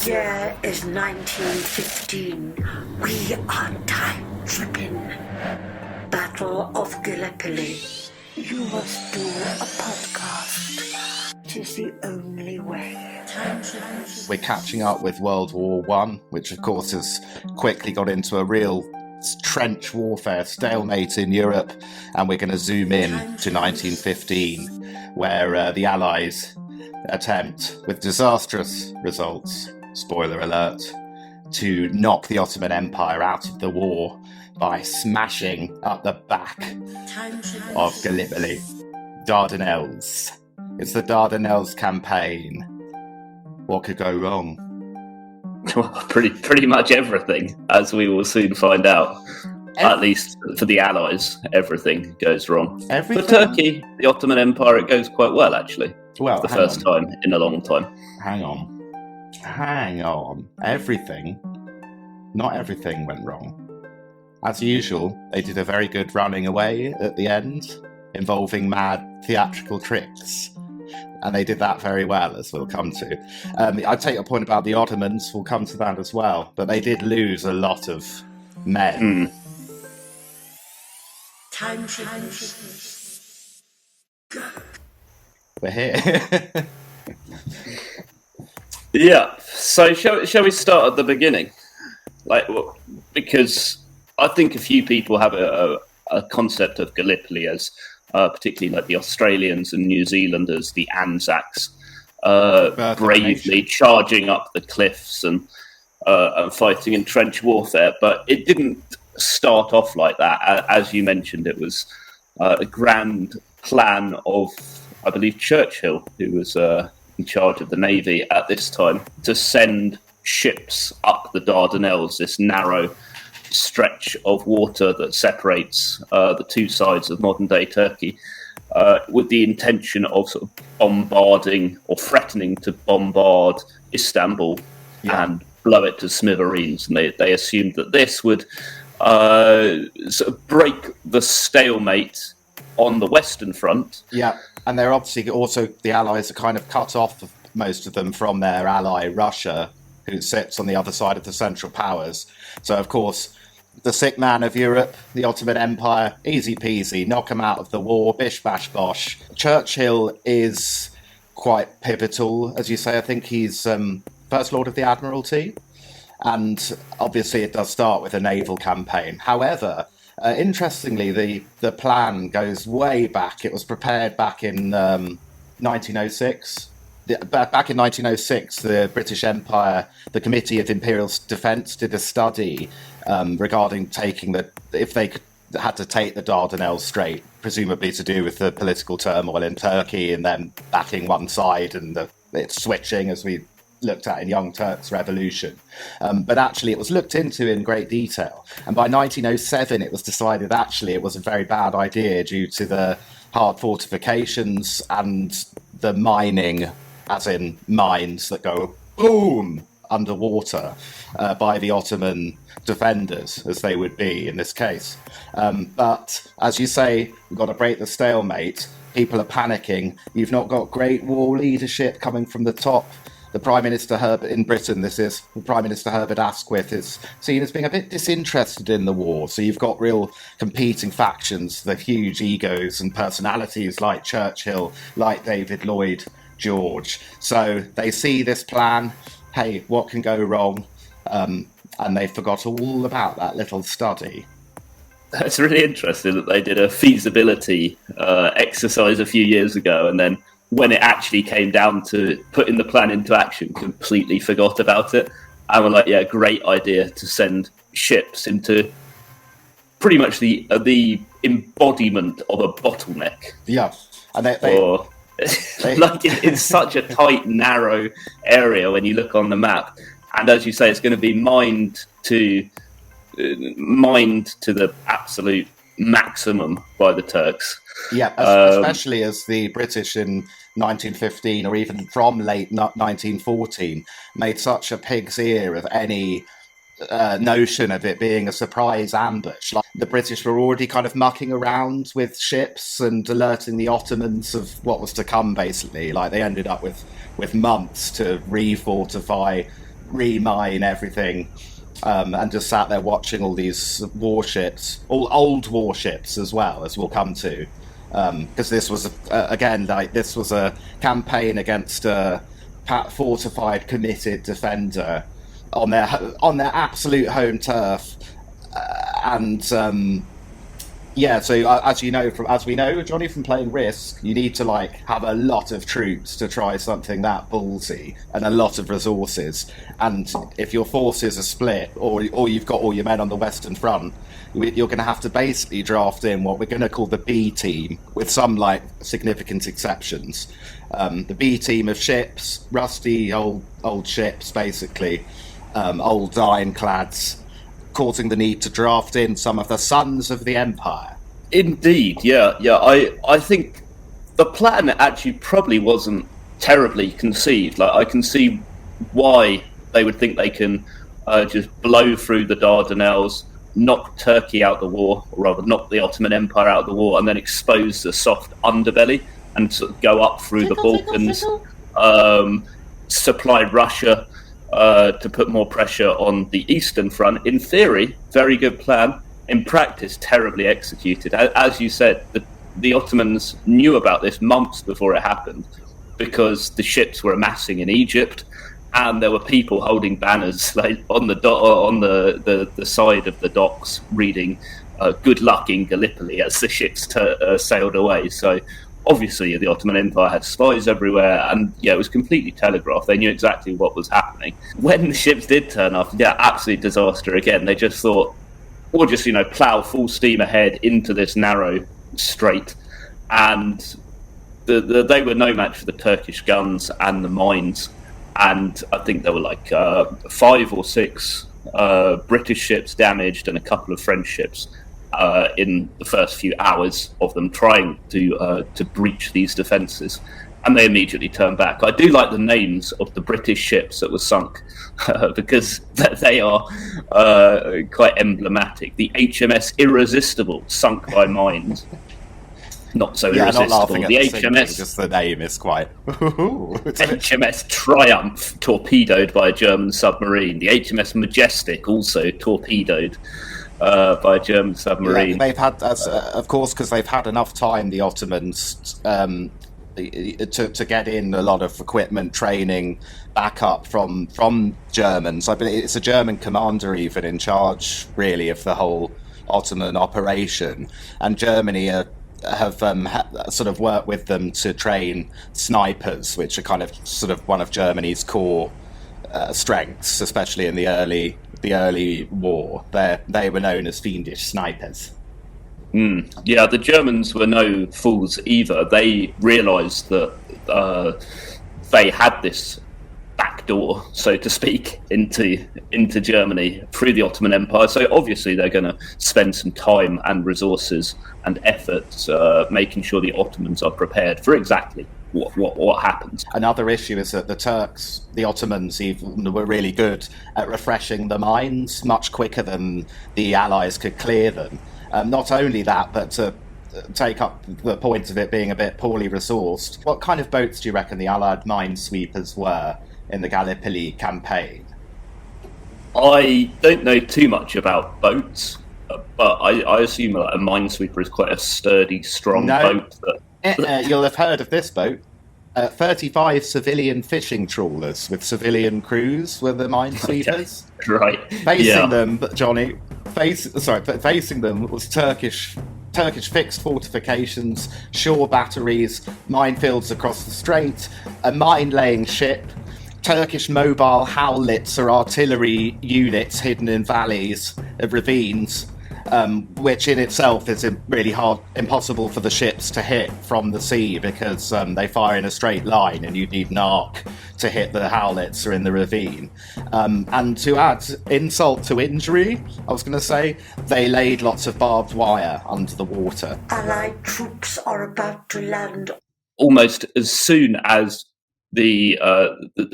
year is 1915. We are time tripping. Battle of Gallipoli. You must do a podcast. It is the only way. We're catching up with World War I, which of course has quickly got into a real trench warfare stalemate in Europe, and we're going to zoom in to 1915, where the Allies attempt, with disastrous results, spoiler alert, to knock the Ottoman Empire out of the war by smashing up the back of Gallipoli. Dardanelles. It's the Dardanelles campaign. What could go wrong? Well, pretty much everything, as we will soon find out. At least for the Allies, everything goes wrong. Everything? For Turkey, the Ottoman Empire, it goes quite well, actually. Well, the first time in a long time. Hang on. Everything? Not everything went wrong. As usual, they did a very good running away at the end, involving mad theatrical tricks. And they did that very well, as we'll come to. I take your point about the Ottomans, we'll come to that as well, but they did lose a lot of men. We're here. Yeah, so shall we start at the beginning? Because I think a few people have a concept of Gallipoli as particularly like the Australians and New Zealanders, the Anzacs, bravely charging up the cliffs and fighting in trench warfare. But it didn't start off like that. As you mentioned, it was a grand plan of, I believe, Churchill, who was in charge of the Navy at this time, to send ships up the Dardanelles, this narrow stretch of water that separates the two sides of modern-day Turkey, with the intention of sort of bombarding or threatening to bombard Istanbul and blow it to smithereens. And they assumed that this would sort of break the stalemate on the Western Front. Yeah, and they're obviously also, the Allies are kind of cut off, most of them, from their ally Russia, who sits on the other side of the Central Powers. So, of course, the sick man of Europe, the Ottoman Empire, easy peasy, knock him out of the war, bish, bash, bosh. Churchill is quite pivotal, as you say. I think he's First Lord of the Admiralty, and obviously it does start with a naval campaign. However, interestingly, the plan goes way back. It was prepared back in 1906. Back in 1906, the British Empire, the Committee of Imperial Defence, did a study regarding if they had to take the Dardanelles Strait, presumably to do with the political turmoil in Turkey and then backing one side and it's switching, as we looked at in Young Turks' Revolution. But actually it was looked into in great detail. And by 1907, it was decided actually it was a very bad idea due to the hard fortifications and the mining, as in mines that go boom underwater by the Ottoman defenders, as they would be in this case. But as you say, we've got to break the stalemate. People are panicking. You've not got great war leadership coming from the top. The Prime Minister Herbert in Britain, the Prime Minister Herbert Asquith, is seen as being a bit disinterested in the war. So you've got real competing factions, the huge egos and personalities like Churchill, like David Lloyd George. So they see this plan, hey, what can go wrong? And they forgot all about that little study. It's really interesting that they did a feasibility exercise a few years ago, and then when it actually came down to putting the plan into action, completely forgot about it. And were like, yeah, great idea to send ships into pretty much the embodiment of a bottleneck. Yeah. And like in such a tight, narrow area when you look on the map. And as you say, it's going to be mined to the absolute maximum by the Turks. Yeah, especially as the British in 1915, or even from late 1914, made such a pig's ear of any notion of it being a surprise ambush. Like, the British were already kind of mucking around with ships and alerting the Ottomans of what was to come, basically. Like, they ended up with months to refortify remine everything, and just sat there watching all these warships, all old warships as well, as we'll come to, because this was this was a campaign against a fortified, committed defender on their absolute home turf, and. Yeah, so as we know, Jonny, from playing Risk, you need to have a lot of troops to try something that ballsy, and a lot of resources. And if your forces are split, or you've got all your men on the Western Front, you're going to have to basically draft in what we're going to call the B team, with some significant exceptions. The B team of ships, rusty old ships, basically, old ironclads, causing the need to draft in some of the sons of the Empire. Indeed, yeah. I think the plan actually probably wasn't terribly conceived. I can see why they would think they can just blow through the Dardanelles, knock Turkey out the war, or rather knock the Ottoman Empire out of the war, and then expose the soft underbelly and sort of go up through the Balkans, supply Russia to put more pressure on the Eastern Front. In theory, very good plan. In practice, terribly executed. As you said, the Ottomans knew about this months before it happened, because the ships were amassing in Egypt, and there were people holding banners on the side of the docks, reading "Good luck in Gallipoli" as the ships sailed away. So obviously the Ottoman Empire had spies everywhere, and it was completely telegraphed. They knew exactly what was happening. When the ships did turn up, absolute disaster again. They just thought, we'll just plough full steam ahead into this narrow strait, and they were no match for the Turkish guns and the mines. And I think there were 5 or 6 British ships damaged and a couple of French ships in the first few hours of them trying to breach these defences, and they immediately turned back. I do like the names of the British ships that were sunk, because they are quite emblematic. The HMS Irresistible, sunk by mines. Not so irresistible. Not laughing at the HMS, just the name is quite. HMS Triumph, torpedoed by a German submarine. The HMS Majestic, also torpedoed by a German submarine. They've had, of course, because they've had enough time, the Ottomans, to get in a lot of equipment, training, backup from Germans. I believe it's a German commander even in charge, really, of the whole Ottoman operation, and Germany have sort of worked with them to train snipers, which are kind of sort of one of Germany's core strengths, especially in the early war. They were known as fiendish snipers. Yeah, the Germans were no fools either. They realised that they had this backdoor, so to speak, into Germany through the Ottoman Empire. So obviously they're going to spend some time and resources and effort making sure the Ottomans are prepared for exactly what happens. Another issue is that the Ottomans even were really good at refreshing the mines much quicker than the Allies could clear them. Not only that, but to take up the point of it being a bit poorly resourced, what kind of boats do you reckon the Allied minesweepers were in the Gallipoli campaign? I don't know too much about boats, but I assume a minesweeper is quite a sturdy, strong boat. You'll have heard of this boat. 35 civilian fishing trawlers with civilian crews were the minesweepers. Right. Facing them, Jonny, facing them was Turkish fixed fortifications, shore batteries, minefields across the strait, a mine-laying ship, Turkish mobile howitzer artillery units hidden in valleys of ravines, which in itself is really impossible for the ships to hit from the sea, because they fire in a straight line and you need an arc to hit the howitzer in the ravine. And to add insult to injury, I was going to say, they laid lots of barbed wire under the water. Allied troops are about to land. Almost as soon as the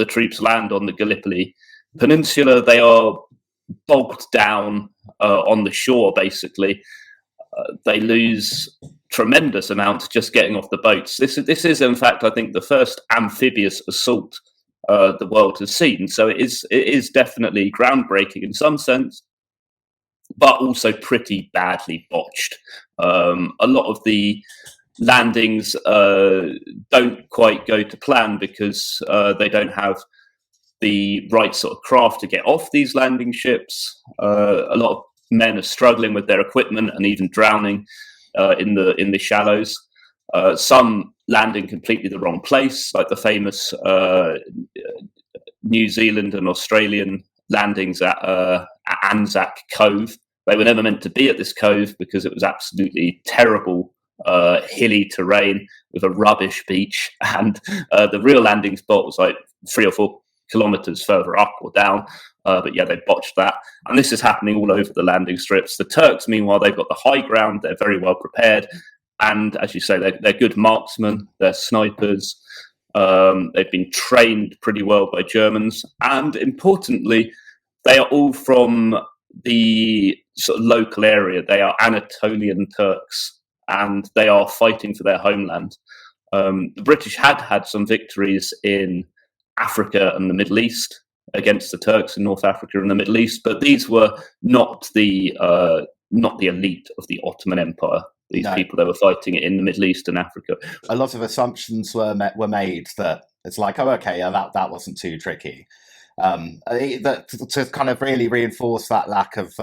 troops land on the Gallipoli Peninsula, they are bogged down on the shore, basically. They lose tremendous amounts just getting off the boats. This is, in fact, I think, the first amphibious assault the world has seen. So it is definitely groundbreaking in some sense, but also pretty badly botched. A lot of the landings don't quite go to plan because they don't have the right sort of craft to get off these landing ships. A lot of men are struggling with their equipment and even drowning in the shallows. Some landing completely the wrong place, like the famous New Zealand and Australian landings at Anzac Cove. They were never meant to be at this cove because it was absolutely terrible, hilly terrain with a rubbish beach, and the real landing spot was like 3 or 4 kilometers further up or down. But yeah, they botched that. And this is happening all over the landing strips. The Turks, meanwhile, they've got the high ground. They're very well prepared. And as you say, they're good marksmen. They're snipers. They've been trained pretty well by Germans. And importantly, they are all from the sort of local area. They are Anatolian Turks, and they are fighting for their homeland. The British had some victories in Africa and the Middle East against the Turks in North Africa and the Middle East, but these were not the elite of the Ottoman Empire. These people that were fighting in the Middle East and Africa. A lot of assumptions were made that it's like, oh, okay, yeah, that wasn't too tricky. To kind of really reinforce that lack of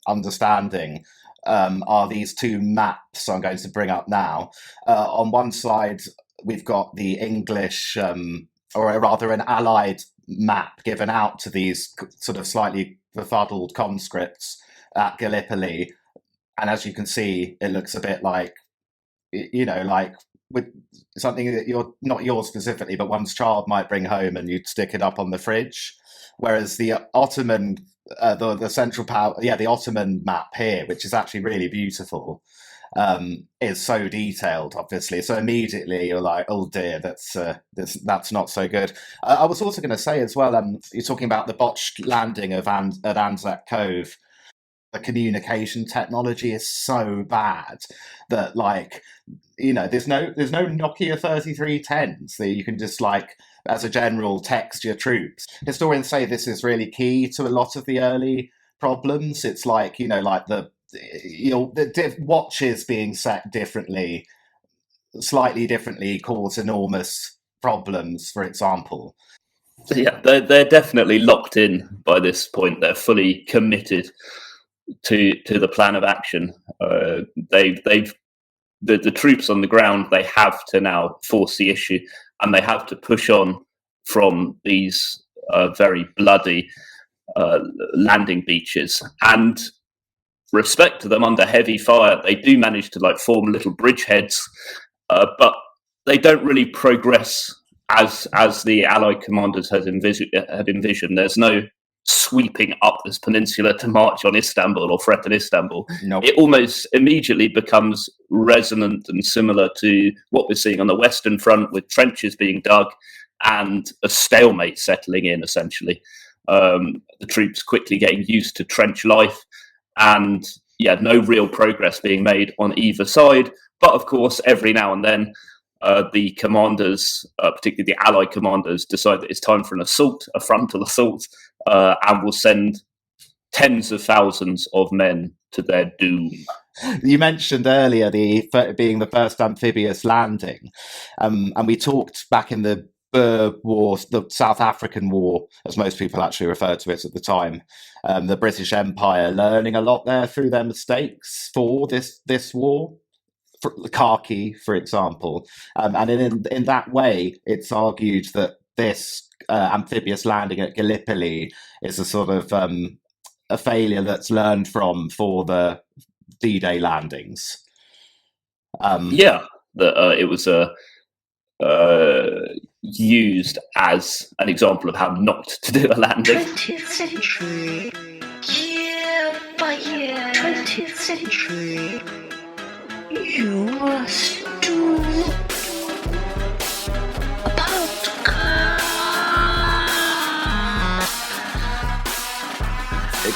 understanding are these two maps I'm going to bring up now. On one side, we've got the English, or rather an Allied map given out to these sort of slightly befuddled conscripts at Gallipoli. And as you can see, it looks a bit like, like with something that you're not yours specifically, but one's child might bring home and you'd stick it up on the fridge. Whereas the Ottoman, the Central Power, the Ottoman map here, which is actually really beautiful, is so detailed, obviously. So immediately you're like, oh dear, that's not so good. I was also going to say as well, you're talking about the botched landing at Anzac Cove. The communication technology is so bad that, there's no Nokia 3310s that you can just as a general text your troops. Historians say this is really key to a lot of the early problems. It's the watches being set differently, slightly differently, cause enormous problems, for example. Yeah, they're definitely locked in by this point. They're fully committed to the plan of action. The troops on the ground, they have to now force the issue, and they have to push on from these very bloody landing beaches. And respect to them, under heavy fire, they do manage to form little bridgeheads, but they don't really progress as the Allied commanders had envisioned. There's no sweeping up this peninsula to march on Istanbul or threaten Istanbul. Nope. It almost immediately becomes resonant and similar to what we're seeing on the Western Front, with trenches being dug and a stalemate settling in, essentially. The troops quickly getting used to trench life, and no real progress being made on either side. But of course, every now and then, the commanders, particularly the Allied commanders, decide that it's time for an assault, a frontal assault, and will send tens of thousands of men to their doom. You mentioned earlier being the first amphibious landing, and we talked back in the Boer War, the South African War, as most people actually referred to it at the time, the British Empire learning a lot there through their mistakes for this war. Khaki, for example, and in that way, it's argued that this amphibious landing at Gallipoli is a sort of a failure that's learned from for the D-Day landings. It was used as an example of how not to do a landing. 20th century, year by year, 20th century. You must do a podcast.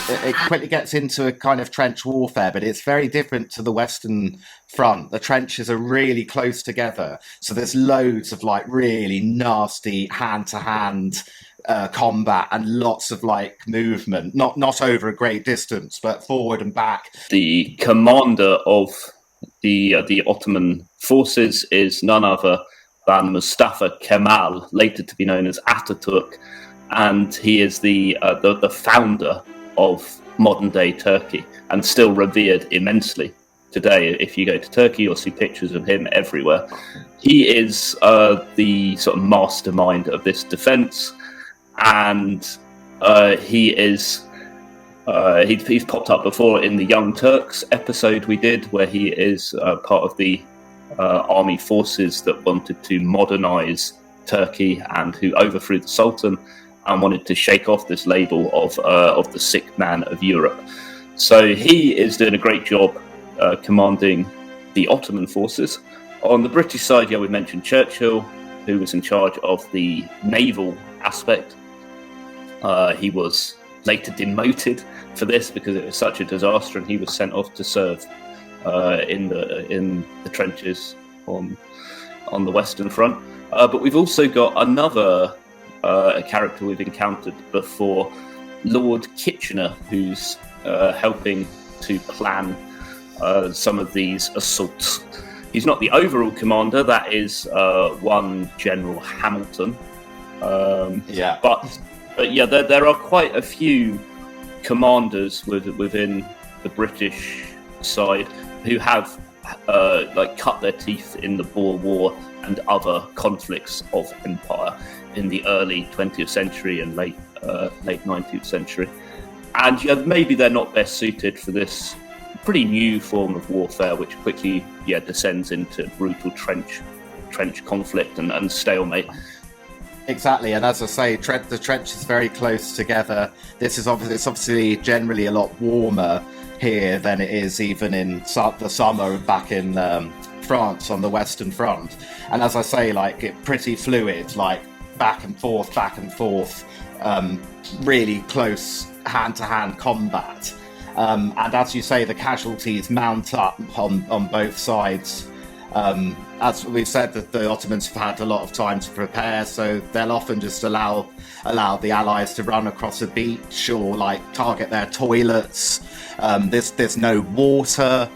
it quickly gets into a kind of trench warfare, but it's very different to the Western Front. The trenches are really close together, so there's loads of like really nasty hand-to-hand combat and lots of like movement, not over a great distance, but forward and back. The commander of the Ottoman forces is none other than Mustafa Kemal, later to be known as Ataturk, and he is the founder of modern-day Turkey and still revered immensely today. If you go to Turkey, you'll see pictures of him everywhere. He is the sort of mastermind of this defence, and he's popped up before in the Young Turks episode we did, where he is part of the army forces that wanted to modernise Turkey and who overthrew the Sultan and wanted to shake off this label of the sick man of Europe. So he is doing a great job commanding the Ottoman forces. On the British side, we mentioned Churchill, who was in charge of the naval aspect. He was later demoted for this because it was such a disaster, and he was sent off to serve in the trenches on the Western Front. But we've also got another character we've encountered before, Lord Kitchener, who's helping to plan some of these assaults. He's not the overall commander, that is one General Hamilton. But there are quite a few commanders within the British side who have cut their teeth in the Boer War and other conflicts of empire in the early 20th century and late 19th century. And maybe they're not best suited for this pretty new form of warfare, which quickly descends into brutal trench conflict and stalemate. Exactly, and as I say, the trench is very close together. It's obviously generally a lot warmer here than it is even in the summer back in France on the Western Front. And as I say, pretty fluid, back and forth, really close hand-to-hand combat. And as you say, the casualties mount up on both sides. As we've said, that the Ottomans have had a lot of time to prepare, so they'll often just allow the Allies to run across a beach or target their toilets. There's no water,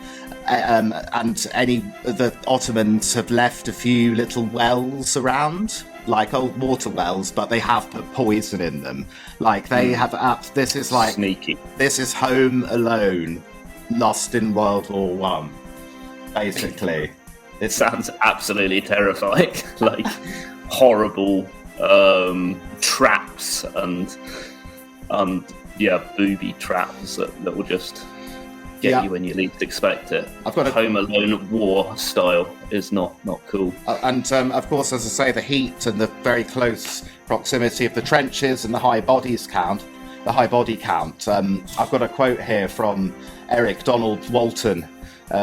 and the Ottomans have left a few little wells around, like old water wells, but they have put poison in them. They have. This is sneaky. This is Home Alone, lost in World War One, basically. It sounds absolutely terrifying, horrible traps and booby traps that will just get you when you least expect it. I've got Home Alone war style is not cool. And of course, as I say, the heat and the very close proximity of the trenches and the high body count. I've got a quote here from Eric Donald Walton,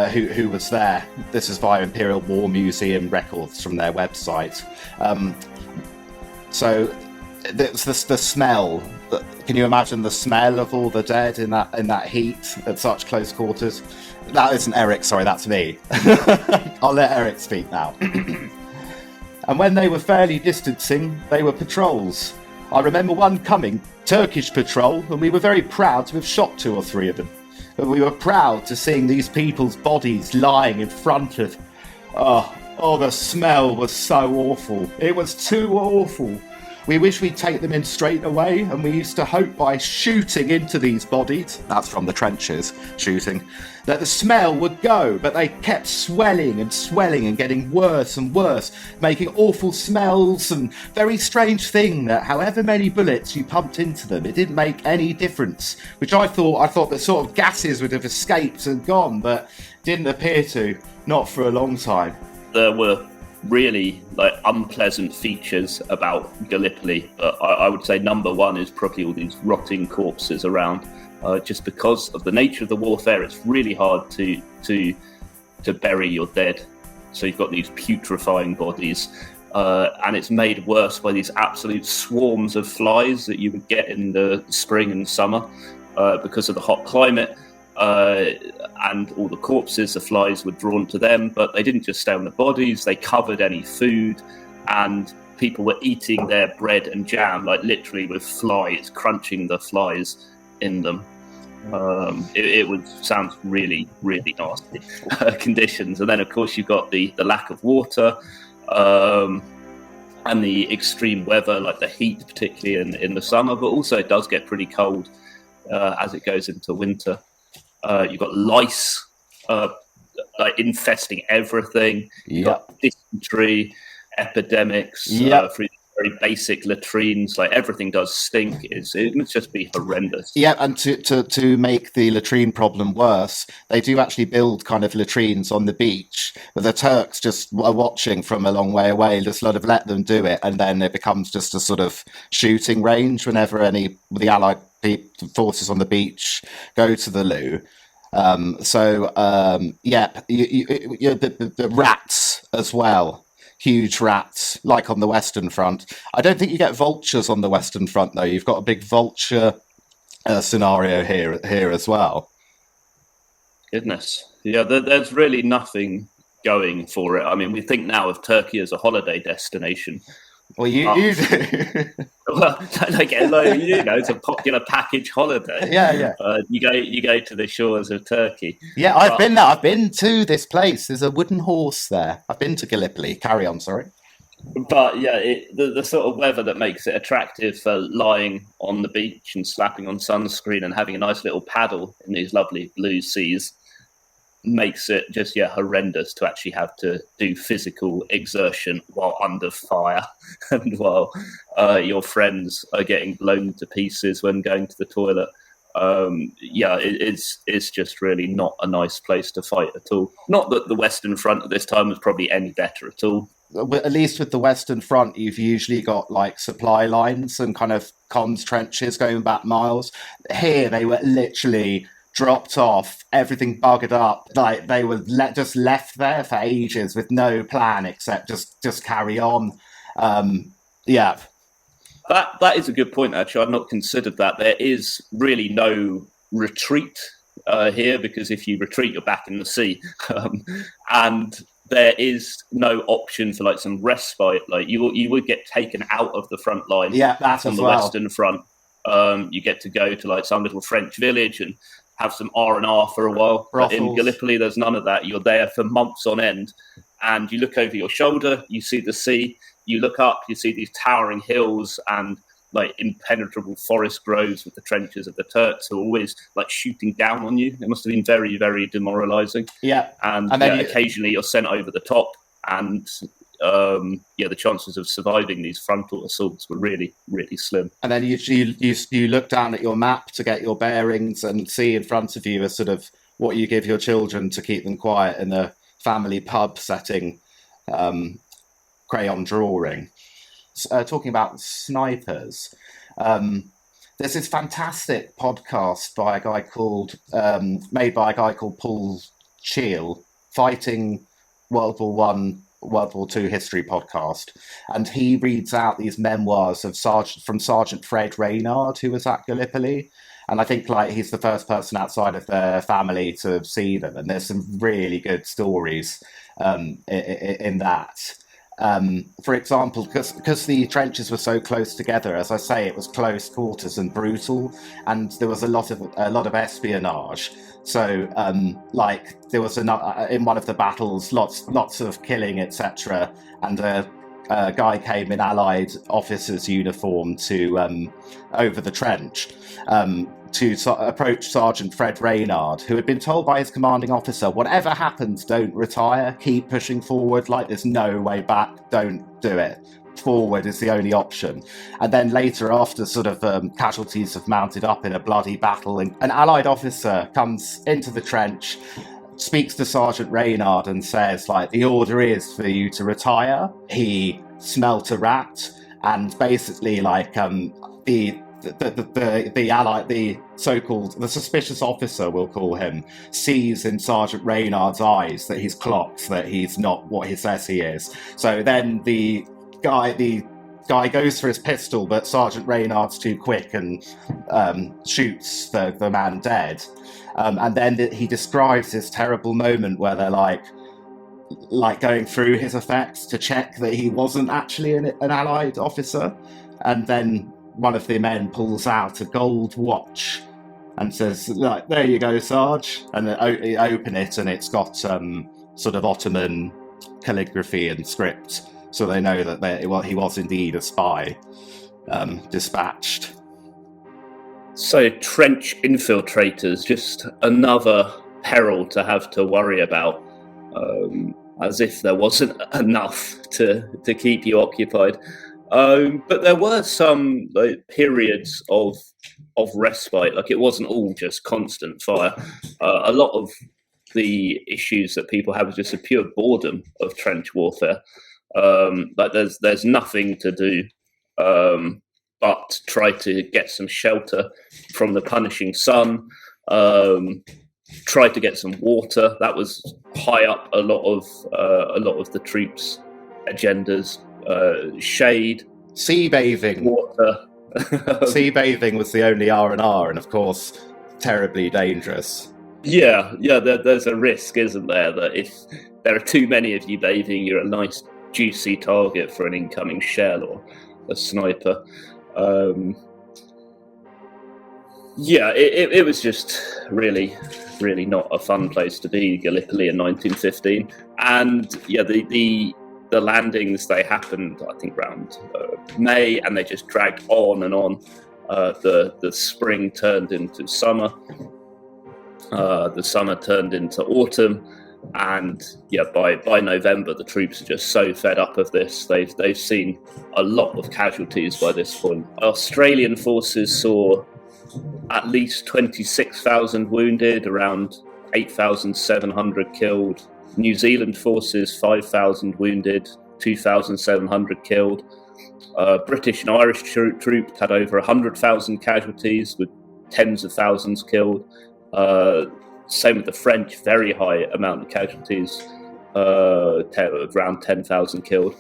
who was there. This is via Imperial War Museum records from their website. So the smell. Can you imagine the smell of all the dead in that heat at such close quarters? That isn't Eric, sorry, that's me. I'll let Eric speak now. And when they were fairly distancing, they were patrols. I remember one coming, Turkish patrol, and we were very proud to have shot 2 or 3 of them. But we were proud to seeing these people's bodies lying in front of... Oh, the smell was so awful. It was too awful. We wish we'd take them in straight away, and we used to hope by shooting into these bodies, that's from the trenches, shooting, that the smell would go, but they kept swelling and getting worse and worse, making awful smells, and very strange thing that however many bullets you pumped into them, it didn't make any difference, which I thought the sort of gases would have escaped and gone, but didn't appear to, not for a long time. There were really unpleasant features about Gallipoli. I would say number one is probably all these rotting corpses around. Just because of the nature of the warfare, it's really hard to bury your dead. So you've got these putrefying bodies, and it's made worse by these absolute swarms of flies that you would get in the spring and summer. because of the hot climate. And all the corpses, the flies were drawn to them, but they didn't just stay on the bodies, they covered any food, and people were eating their bread and jam, like literally with flies, crunching the flies in them. It sounds really, really nasty conditions. And then, of course, you've got the lack of water and the extreme weather, like the heat, particularly in the summer, but also it does get pretty cold as it goes into winter. You've got lice like infesting everything. You've got dysentery, epidemics, through very basic latrines. Like everything does stink. It must just be horrendous. Yeah, and to make the latrine problem worse, they do actually build kind of latrines on the beach, but the Turks just are watching from a long way away, just sort of let them do it, and then it becomes just a sort of shooting range whenever the Allied forces on the beach go to the loo. The rats as well, huge rats, like on the Western Front. I don't think you get vultures on the Western Front, though. You've got a big vulture scenario here as well. Goodness. Yeah, there's really nothing going for it. I mean, we think now of Turkey as a holiday destination. Well, you do. Well, it's a popular package holiday. Yeah. You go to the shores of Turkey. Yeah, I've been there. I've been to this place. There's a wooden horse there. I've been to Gallipoli. Carry on, sorry. But yeah, the sort of weather that makes it attractive for lying on the beach and slapping on sunscreen and having a nice little paddle in these lovely blue seas makes it just horrendous to actually have to do physical exertion while under fire and while your friends are getting blown to pieces when going to the toilet. It's just really not a nice place to fight at all. Not that the Western Front at this time was probably any better at all. At least with the Western Front, you've usually got like supply lines and kind of comms trenches going back miles. Here, they were literally dropped off, everything buggered up. Like they were just left there for ages with no plan except just carry on. That is a good point. Actually, I've not considered that. There is really no retreat here, because if you retreat, you're back in the sea, and there is no option for like some respite. Like you would get taken out of the front line. Yeah, that's on the Western Front. You get to go to like some little French village and have some R&R for a while. But in Gallipoli, there's none of that. You're there for months on end, and you look over your shoulder, you see the sea, you look up, you see these towering hills and like impenetrable forest groves with the trenches of the Turks who are always like shooting down on you. It must have been very, very demoralizing. Yeah. And then occasionally you're sent over the top, and the chances of surviving these frontal assaults were really, really slim. And then you look down at your map to get your bearings and see in front of you a sort of what you give your children to keep them quiet in a family pub setting, crayon drawing. Talking about snipers, there's this fantastic podcast by a guy called made by a guy called Paul Churchills, Fighting World War I, World War II history podcast, and he reads out these memoirs of Sergeant Fred Renard, who was at Gallipoli, and I think like he's the first person outside of their family to see them, and there's some really good stories in that. For example, because the trenches were so close together, as I say, it was close quarters and brutal, and there was a lot of espionage. So, there was in one of the battles, lots of killing, etc. And a guy came in Allied officer's uniform to over the trench to approach Sergeant Fred Renard, who had been told by his commanding officer, whatever happens, don't retire, keep pushing forward, like there's no way back, don't do it. Forward is the only option. And then later, after sort of casualties have mounted up in a bloody battle, and an Allied officer comes into the trench, speaks to Sergeant Renard and says, like, the order is for you to retire. He smelt a rat, and basically, like, the suspicious officer, we'll call him, sees in Sergeant Renard's eyes that he's clocked, that he's not what he says he is. So then the guy goes for his pistol, but Sergeant Renard's too quick and shoots the man dead. And then he describes this terrible moment where they're like going through his effects to check that he wasn't actually an Allied officer. And then one of the men pulls out a gold watch and says, like, there you go, Sarge. And they open it, and it's got sort of Ottoman calligraphy and script, so they know that he was indeed a spy dispatched. So trench infiltrators, just another peril to have to worry about, as if there wasn't enough to keep you occupied. But there were some periods of respite. Like, it wasn't all just constant fire. A lot of the issues that people have is just a pure boredom of trench warfare. Like, there's nothing to do but try to get some shelter from the punishing sun. Try to get some water. That was high up a lot of the troops' agendas. Shade, sea bathing, water. Sea bathing was the only R&R, and of course, terribly dangerous. Yeah. There's a risk, isn't there, that if there are too many of you bathing, you're a nice juicy target for an incoming shell or a sniper. It was just really, really not a fun place to be, Gallipoli in 1915. And the landings, they happened, I think, around May, and they just dragged on and on. The spring turned into summer. The summer turned into autumn. And by November, the troops are just so fed up of this. They've seen a lot of casualties by this point. Australian forces saw at least 26,000 wounded, around 8,700 killed. New Zealand forces, 5,000 wounded, 2,700 killed. British and Irish troops had over 100,000 casualties, with tens of thousands killed. Same with the French, very high amount of casualties, around 10,000 killed.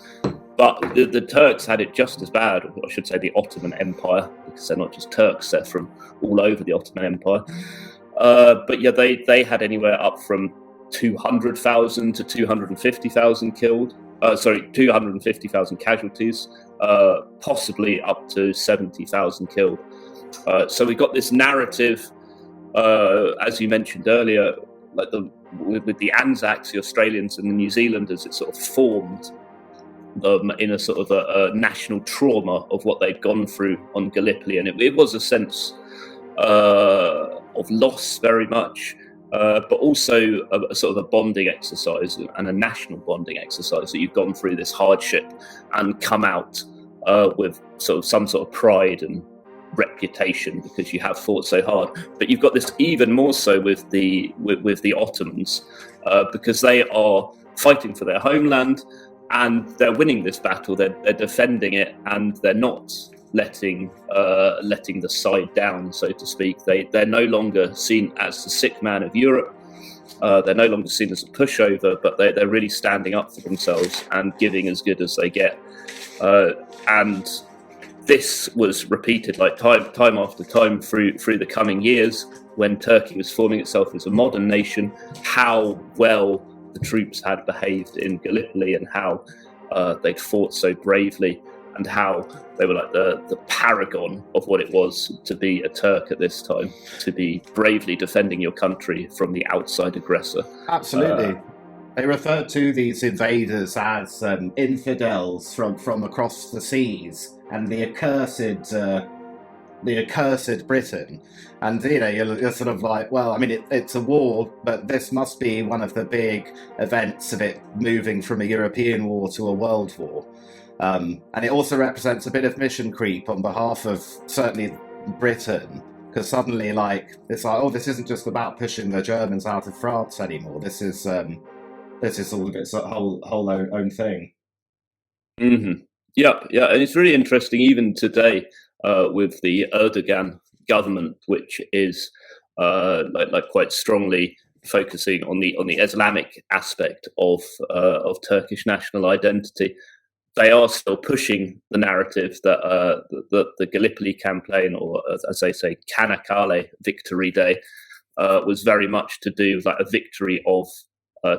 But the Turks had it just as bad, or I should say the Ottoman Empire, because they're not just Turks, they're from all over the Ottoman Empire. But yeah, they had anywhere up from 200,000 to 250,000 killed. 250,000 casualties, possibly up to 70,000 killed. So we got this narrative, as you mentioned earlier, like with the Anzacs, the Australians and the New Zealanders, it sort of formed them in a sort of a national trauma of what they'd gone through on Gallipoli, and it was a sense of loss very much, but also a sort of a bonding exercise and a national bonding exercise, that you've gone through this hardship and come out with sort of some sort of pride and reputation because you have fought so hard. But you've got this even more so with the Ottomans, because they are fighting for their homeland and they're winning this battle. They're defending it, and they're not letting the side down, so to speak. They're no longer seen as the sick man of Europe. They're no longer seen as a pushover, but they're really standing up for themselves and giving as good as they get. And this was repeated like time after time through the coming years, when Turkey was forming itself as a modern nation, how well the troops had behaved in Gallipoli, and how they'd fought so bravely, and how they were like the paragon of what it was to be a Turk at this time, to be bravely defending your country from the outside aggressor. Absolutely. They referred to these invaders as infidels from across the seas, and the accursed Britain. And you're sort of like, well, I mean, it's a war, but this must be one of the big events of it moving from a European war to a world war. And it also represents a bit of mission creep on behalf of certainly Britain, because suddenly, it's like, oh, this isn't just about pushing the Germans out of France anymore. This is all of its whole own thing. Mm-hmm. Yeah, and it's really interesting even today with the Erdogan government, which is like quite strongly focusing on the Islamic aspect of Turkish national identity. they are still pushing the narrative that the Gallipoli campaign, or as they say, Çanakkale Victory Day, was very much to do with like a victory of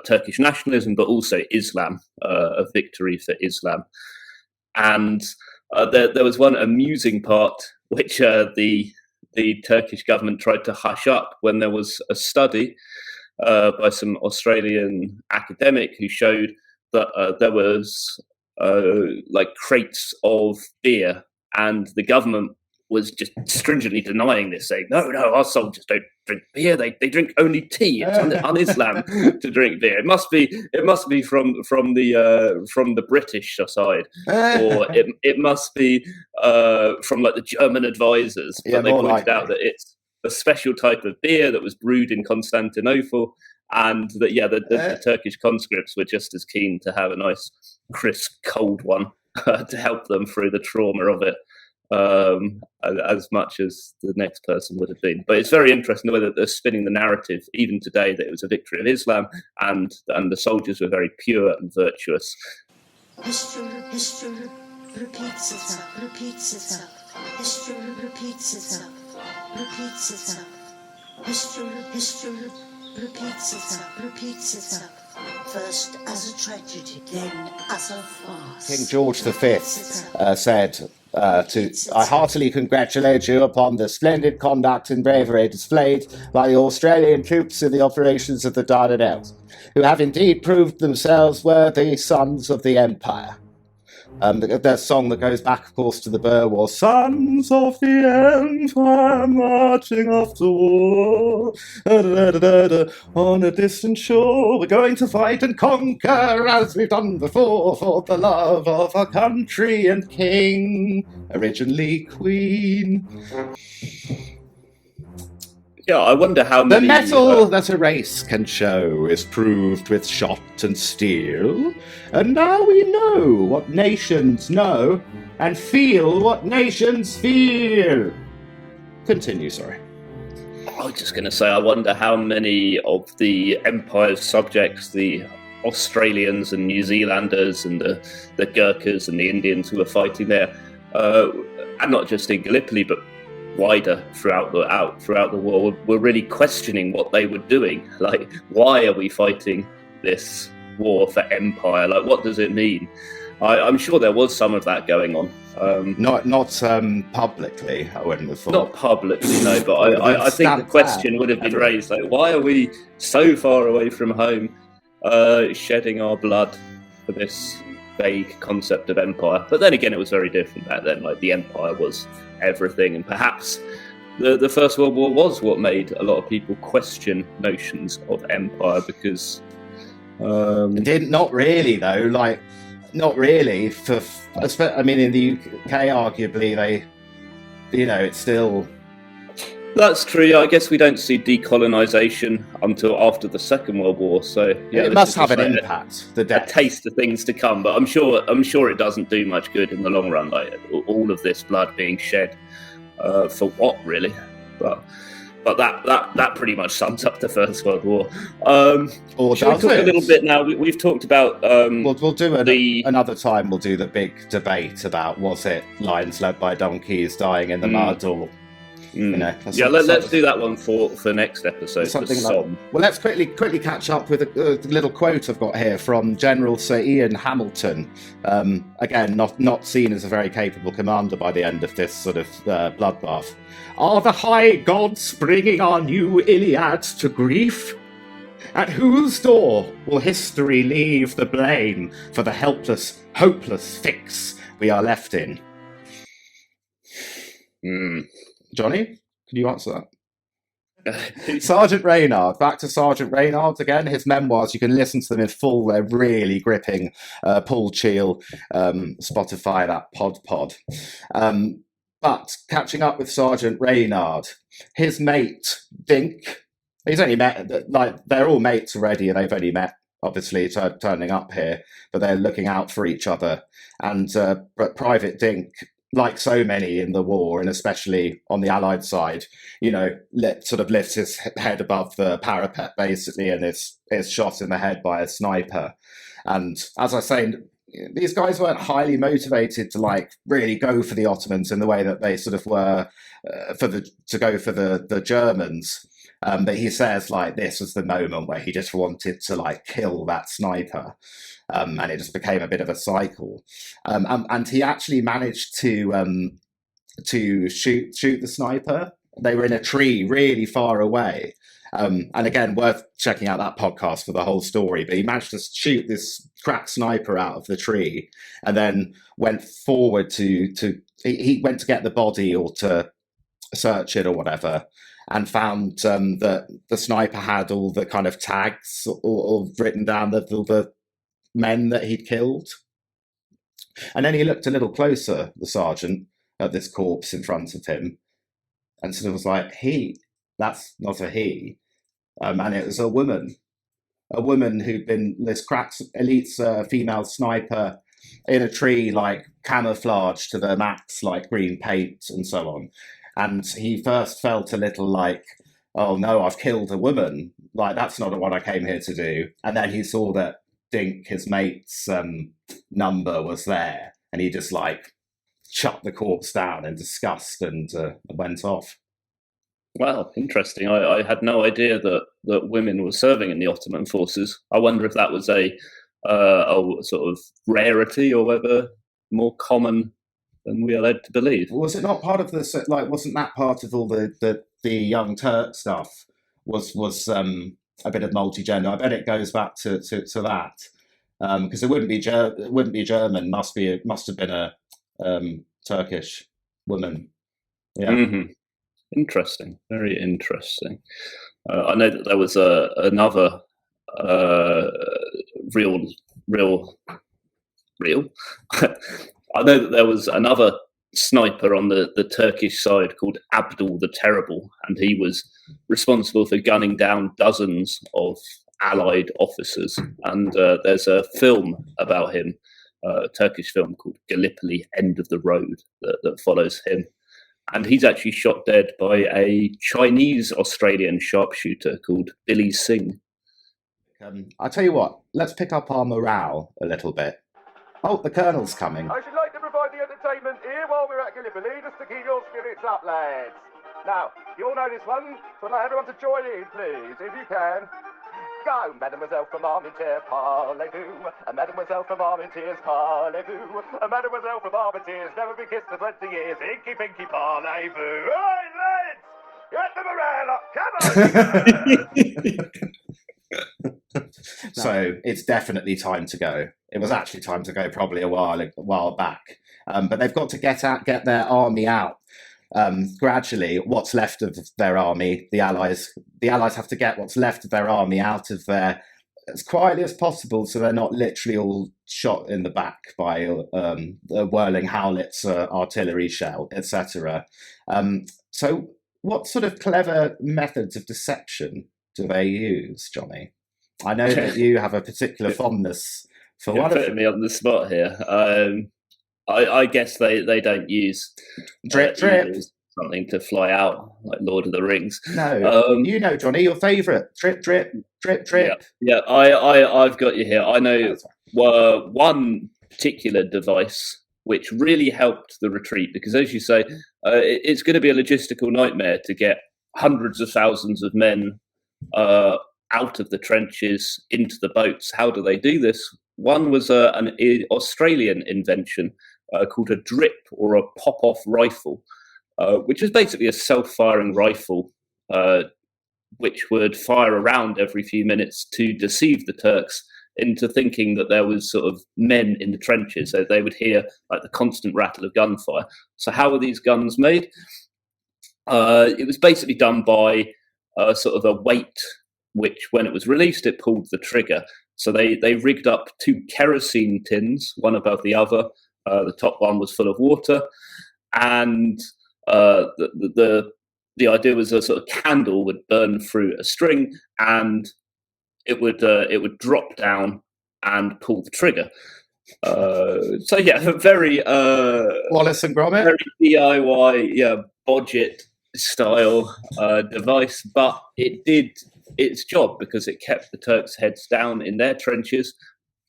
Turkish nationalism, but also Islam, a victory for Islam. And there was one amusing part which the Turkish government tried to hush up when there was a study by some Australian academic who showed that there was like crates of beer, and the government was just stringently denying this, saying, no, our soldiers don't drink beer. They drink only tea. It's un-Islam to drink beer. It must be from the British side, or it must be from like the German advisors. But they pointed out that it's a special type of beer that was brewed in Constantinople, and that the Turkish conscripts were just as keen to have a nice crisp cold one to help them through the trauma of it, as much as the next person would have been. But it's very interesting the way that they're spinning the narrative even today, that it was a victory of Islam and the soldiers were very pure and virtuous. History repeats itself. History repeats itself. History repeats itself. First as a tragedy, then as a farce. King George V said, I heartily congratulate you upon the splendid conduct and bravery displayed by the Australian troops in the operations of the Dardanelles, who have indeed proved themselves worthy sons of the Empire. The song that goes back, of course, to the Boer War. Sons of the Empire marching off to war, on a distant shore. We're going to fight and conquer as we've done before, for the love of our country and king, originally queen. Yeah, I wonder how many... The metal that a race can show is proved with shot and steel, and now we know what nations know, and feel what nations feel. Continue, sorry. I was just going to say, I wonder how many of the Empire's subjects, the Australians and New Zealanders and the Gurkhas and the Indians who were fighting there, and not just in Gallipoli, but wider throughout the war, were really questioning what they were doing. Like, why are we fighting this war for empire? Like, what does it mean? I'm sure there was some of that going on. Not publicly, I wouldn't have thought. Not publicly, no, but I think the question would have been raised, like, why are we so far away from home, shedding our blood for this vague concept of empire? But then again, it was very different back then. Like, the empire was everything, and perhaps the First World War was what made a lot of people question notions of empire, because not really though. Like, not really. I mean, in the UK, arguably, it's still. That's true. I guess we don't see decolonisation until after the Second World War. So yeah, it must have an impact. A taste of things to come, but I'm sure it doesn't do much good in the long run. Like, all of this blood being shed for what, really? But that pretty much sums up the First World War. Shall we talk a little bit now? We've talked about. We'll do another time. We'll do the big debate about, was it lions led by donkeys dying in the mud, or let's do that one for next episode. Something like. Well, let's quickly catch up with a little quote I've got here from General Sir Ian Hamilton. Again, not seen as a very capable commander by the end of this sort of bloodbath. Are the high gods bringing our new Iliad to grief? At whose door will history leave the blame for the helpless, hopeless fix we are left in? Jonny, can you answer that? Sergeant Renard, back to Sergeant Renard again. His memoirs, you can listen to them in full. They're really gripping. Paul Cheel, Spotify, that pod. But catching up with Sergeant Renard, his mate, Dink, he's only met, like, they're all mates already, and they've only met, obviously, turning up here, but they're looking out for each other. And but Private Dink, like so many in the war, and especially on the Allied side, lifts his head above the parapet, basically, and is shot in the head by a sniper. And as I say, these guys weren't highly motivated to like really go for the Ottomans in the way that they sort of were to go for the Germans. But he says like this was the moment where he just wanted to like kill that sniper, and it just became a bit of a cycle. And he actually managed to shoot the sniper. They were in a tree really far away. And again, worth checking out that podcast for the whole story. But he managed to shoot this crack sniper out of the tree, and then went forward he went to get the body or to search it or whatever, and found that the sniper had all the kind of tags or written down the men that he'd killed. And then he looked a little closer, the sergeant, at this corpse in front of him, and sort of was like, that's not a he. And it was a woman who'd been this cracked elite female sniper in a tree, like camouflaged to the max, like green paint and so on. And he first felt a little like, oh no, I've killed a woman. Like, that's not what I came here to do. And then he saw that Dink, his mate's number, was there. And he just like shut the corpse down in disgust and went off. Wow, interesting. I had no idea that women were serving in the Ottoman forces. I wonder if that was a sort of rarity or whether more common than we are led to believe. Was it not part of this? Like, wasn't that part of all the Young Turk stuff? Was a bit of multi-gender? I bet it goes back to that, because it wouldn't be German. Must have been a Turkish woman. Yeah. Mm-hmm. Interesting, very interesting. I know that there was another real. I know that there was another sniper on the Turkish side called Abdul the Terrible, and he was responsible for gunning down dozens of Allied officers. And there's a film about him, a Turkish film called Gallipoli, End of the Road, that follows him. And he's actually shot dead by a Chinese-Australian sharpshooter called Billy Singh. I'll tell you what, let's pick up our morale a little bit. Oh, the Colonel's coming. I should like to provide the entertainment here while we're at Gallipoli, just to keep your spirits up, lads. Now, you all know this one, so I'd like everyone to join in, please, if you can. Go, Mademoiselle from Armentières, parlez-vous. Mademoiselle from Armentières, parlez-vous. Mademoiselle from Armentières, never been kissed for 20 years. Inky, pinky, parlez-vous. Right, lads! Get the morale up, come on! So it's definitely time to go. It was actually time to go probably a while back. But they've got to get their army out. Gradually, what's left of their army, the Allies have to get what's left of their army out of there as quietly as possible, so they're not literally all shot in the back by a whirling howitzer, artillery shell, etc. So what sort of clever methods of deception do they use, Jonny? I know that you have a particular fondness for one of them. Putting me on the spot here. I guess they don't use drip something to fly out like Lord of the Rings. No, you know, Jonny, your favourite drip. Yeah. I've got you here. I know one particular device which really helped the retreat, because, as you say, it's going to be a logistical nightmare to get hundreds of thousands of men out of the trenches into the boats. How do they do this? One was an Australian invention called a drip, or a pop-off rifle, which is basically a self-firing rifle which would fire around every few minutes to deceive the Turks into thinking that there was sort of men in the trenches. So they would hear like the constant rattle of gunfire. So how were these guns made? It was basically done by sort of a weight, which when it was released, it pulled the trigger. So they rigged up two kerosene tins, one above the other. The top one was full of water, and the idea was a sort of candle would burn through a string, and it would drop down and pull the trigger. So yeah, very Wallace and Gromit, very DIY, budget style device, but it did its job because it kept the Turks' heads down in their trenches,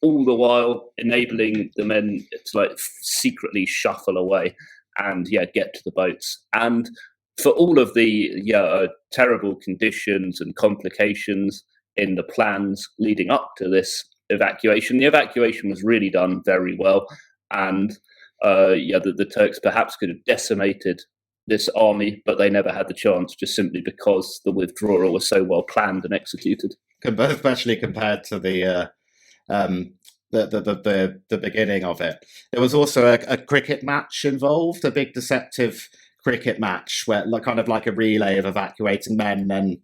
all the while enabling the men to like secretly shuffle away and get to the boats. And for all of the terrible conditions and complications in the plans leading up to this evacuation, the evacuation was really done very well. And the Turks perhaps could have decimated this army, but they never had the chance, just simply because the withdrawal was so well planned and executed. Especially compared to the beginning of it. There was also a cricket match involved, a big deceptive cricket match where kind of like a relay of evacuating men and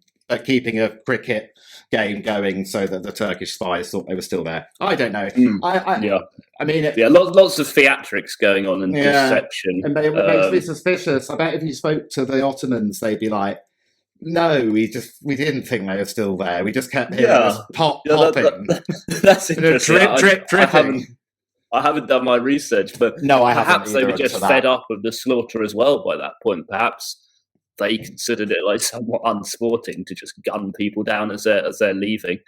keeping a cricket game going so that the Turkish spies thought they were still there. I don't know. I mean, lots of theatrics going on and deception. And it makes me suspicious. I bet if you spoke to the Ottomans, they'd be like, "No, we didn't think they were still there. We just kept hearing this popping." That's interesting. Dripping. I haven't done my research, but perhaps they were just fed up of the slaughter as well by that point. Perhaps they considered it like somewhat unsporting to just gun people down as they're leaving.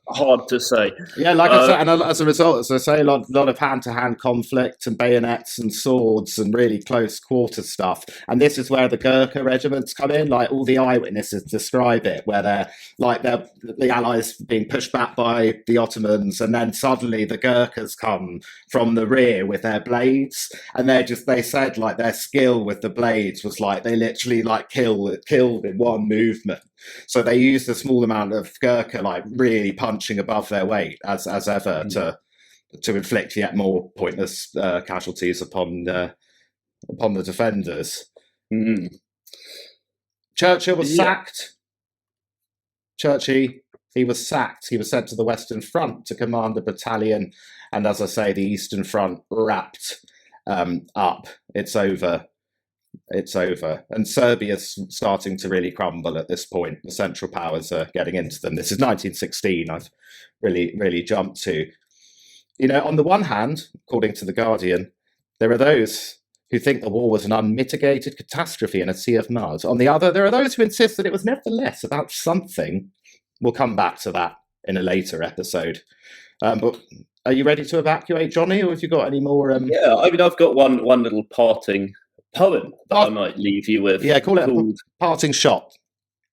Hard to say. Yeah, like I said, and as a result, as I say, a lot of hand-to-hand conflict and bayonets and swords and really close quarter stuff. And this is where the Gurkha regiments come in. Like all the eyewitnesses describe it, where they're the Allies being pushed back by the Ottomans, and then suddenly the Gurkhas come from the rear with their blades, and they said like their skill with the blades was like they literally like killed in one movement. So they used a small amount of Gurkha, like really punching above their weight as ever to inflict yet more pointless casualties upon the defenders. Mm. Churchill was sacked. He was sacked. He was sent to the Western Front to command a battalion, and as I say, the Eastern Front wrapped up. It's over. And Serbia's starting to really crumble at this point. The Central Powers are getting into them. This is 1916. I've really jumped to. On the one hand, according to The Guardian, there are those who think the war was an unmitigated catastrophe in a sea of mud. On the other, there are those who insist that it was nevertheless about something. We'll come back to that in a later episode. But are you ready to evacuate, Jonny, or have you got any more? I've got one little parting poem that I might leave you with. Yeah, call it a parting shot.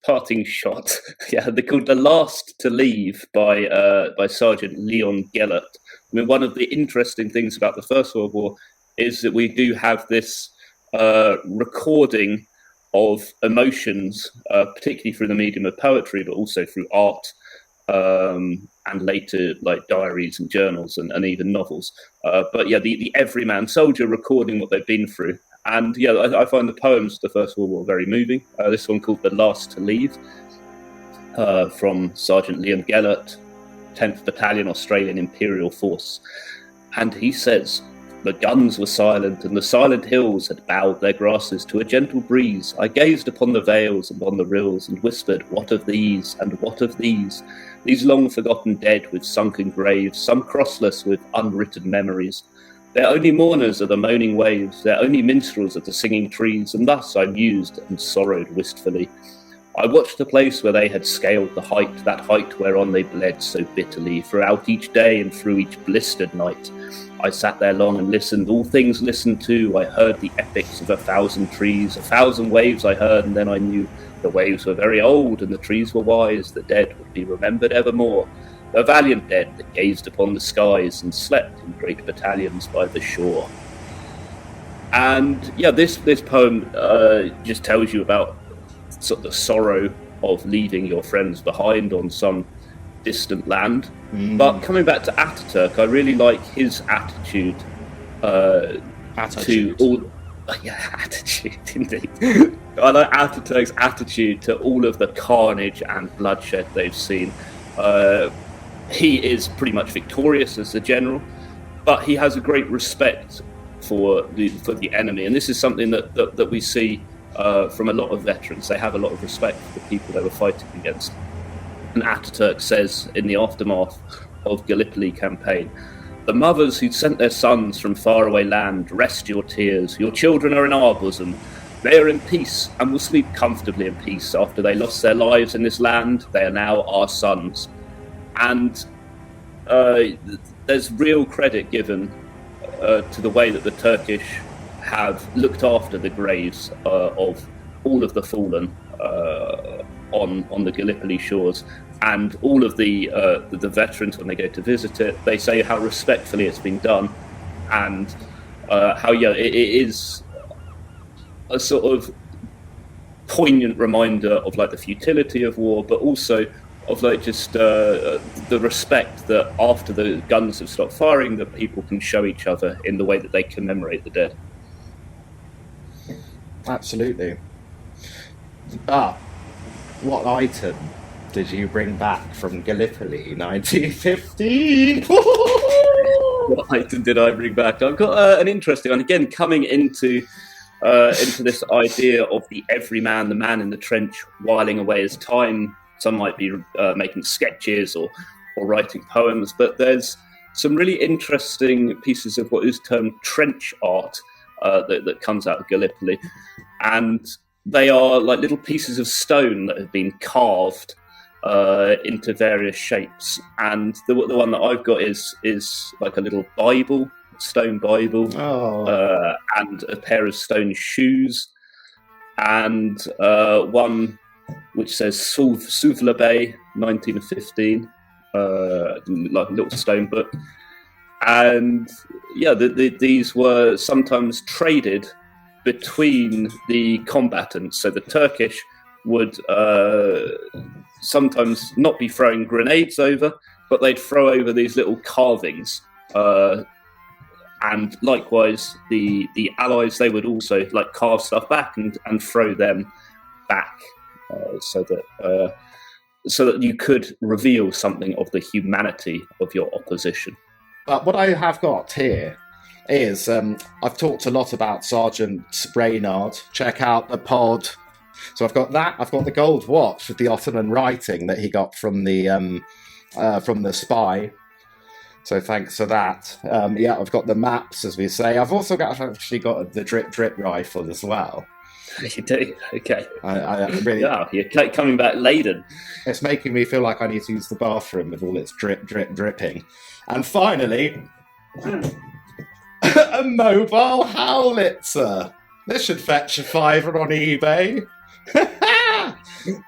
Parting shot. Yeah, they're called "The Last to Leave" by Sergeant Leon Gellert. I mean, one of the interesting things about the First World War is that we do have this recording of emotions, particularly through the medium of poetry, but also through art, and later like diaries and journals and even novels. The everyman soldier recording what they've been through. And I find the poems of the First World War very moving. This one called "The Last to Leave" from Sergeant Leon Gellert, 10th Battalion Australian Imperial Force. And he says, "The guns were silent, and the silent hills had bowed their grasses to a gentle breeze. I gazed upon the vales and on the rills, and whispered, what of these, and what of these? These long-forgotten dead with sunken graves, some crossless with unwritten memories. Their only mourners are the moaning waves, their only minstrels are the singing trees, and thus I mused and sorrowed wistfully. I watched the place where they had scaled the height, that height whereon they bled so bitterly, throughout each day and through each blistered night. I sat there long and listened, all things listened to. I heard the epics of 1,000 trees, 1,000 waves I heard, and then I knew the waves were very old and the trees were wise, the dead would be remembered evermore. The valiant dead that gazed upon the skies and slept in great battalions by the shore." And this poem just tells you about sort of the sorrow of leaving your friends behind on some distant land. But coming back to Ataturk, I really like his attitude to all. Attitude indeed. I like Ataturk's attitude to all of the carnage and bloodshed they've seen. He is pretty much victorious as a general, but he has a great respect for the enemy, and this is something that we see from a lot of veterans. They have a lot of respect for the people they were fighting against. And Ataturk says in the aftermath of Gallipoli campaign, "The mothers who sent their sons from faraway land, rest your tears. Your children are in our bosom. They are in peace and will sleep comfortably in peace. After they lost their lives in this land, they are now our sons." And there's real credit given to the way that the Turkish have looked after the graves of all of the fallen on the Gallipoli shores, and all of the veterans, when they go to visit it, they say how respectfully it's been done, and how it is a sort of poignant reminder of like the futility of war, but also of like just the respect that after the guns have stopped firing, that people can show each other in the way that they commemorate the dead. Absolutely. What item did you bring back from Gallipoli 1915? What item did I bring back? I've got an interesting one, again, coming into this idea of the everyman, the man in the trench, whiling away his time. Some might be making sketches or writing poems, but there's some really interesting pieces of what is termed trench art that comes out of Gallipoli, and they are like little pieces of stone that have been carved into various shapes. And the one that I've got is like a little Bible, stone Bible, and a pair of stone shoes, and one which says Souvla Bay 1915, like a little stone book. And yeah, these were sometimes traded between the combatants. So the Turkish would sometimes not be throwing grenades over, but they'd throw over these little carvings. And likewise, the Allies, they would also like carve stuff back and throw them back, so that you could reveal something of the humanity of your opposition. But what I have got here is, I've talked a lot about Sergeant Renard. Check out the pod. So I've got that. I've got the gold watch with the Ottoman writing that he got from the spy. So thanks for that. I've got the maps, as we say. I've actually got the drip rifle as well. You do? Okay. I really. Yeah, you're coming back laden. It's making me feel like I need to use the bathroom with all its dripping. And finally, a mobile howitzer. This should fetch a £5 on eBay.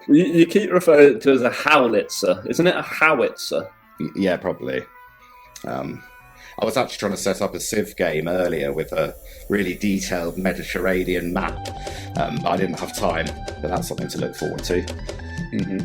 You keep referring to it as a howitzer. Isn't it a howitzer? Yeah, probably. I was actually trying to set up a Civ game earlier with a really detailed Mediterranean map. I didn't have time, but that's something to look forward to. Mm-hmm.